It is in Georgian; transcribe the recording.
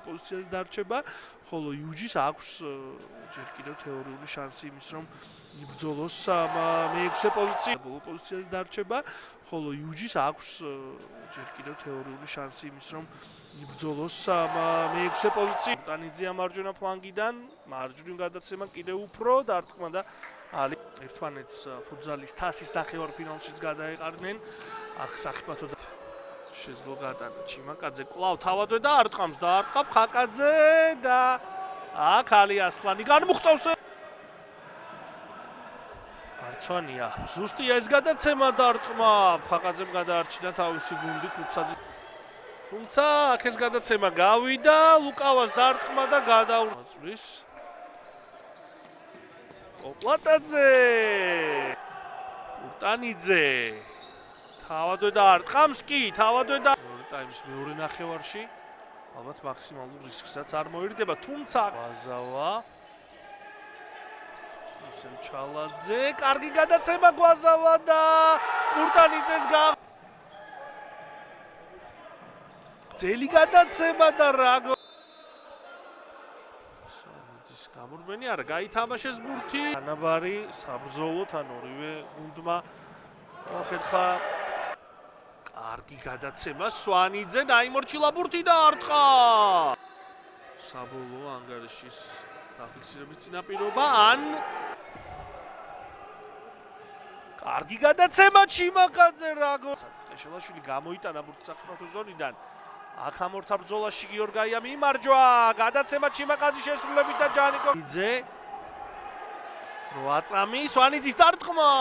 პოზიციაზე დარჩება, ხოლო იუჯის აქვს ჯერ კიდევ თეორიული შანსი იმის, რომ იბრძოლოს მე-6 პოზიციაზე დარჩება, ხოლო იუჯის აქვს ჯერ კიდევ თეორიული შანსი იმის, რომ იბრძოლოს მე-6 პოზიციაზე. ტანიძე მარჯვენა ფლანგიდან, მარჯვნივ გადაცემა კიდევ უფრო დარტყმა და ალი ერთმანეთს ფუტზალის თასის ნახევარფინალშიც გადაეყარნენ. აქ სახიფათო შეძლო გატანა ჩიმაკაძე კვლავ თავადვე დაარტყამს, დაარტყა ხაკაძე და აქ ალი ასლანი განმუხტავს. არცვანია, ზუსტია ეს გადაცემა დარტყმა, ხაკაძემ გადაარჩინა თავისი გუნდი ქუთაისზე. თუმცა აქ ეს გადაცემა გავიდა, ლუკავას დარტყმა და გადაურწვის. ოპლატაძე, ურტანიძე, თავადვე დაარტყამს კი, თავადვე და ტაიმის მეორე ნახევარში ალბათ მაქსიმალურ რისკსაც არ მოერდება, თუმცა გვაზავა ისევ ჩალაძე, კარგი გადაცემა გვაზავა და ურტანიძეს ძელი გადაცემა და რა სანიძის გამორბენი არა, გაითამაშეს ბურთი. ანაბარი საბრძოლოდ ან ორივე გუნდმა ახერხა კარგი გადაცემა სვანიძე დაიმორჩილა ბურთი და არტყა. საბოლოო ანგარიშის დაფიქსირების წინაპირობა ან კარგი გადაცემა ჩიმაკაძე რა საწტყეშელაშვილი გამოიტანა ბურთს სახიფათო ზონიდან. აქ ამორთა ბრძოლაში გიორგაია მიმარჯვა, გადაცემა ჩიმაკაძის შესრულებით და ჯანიკო იძე 8 წამი სვანიძის დარტყმა.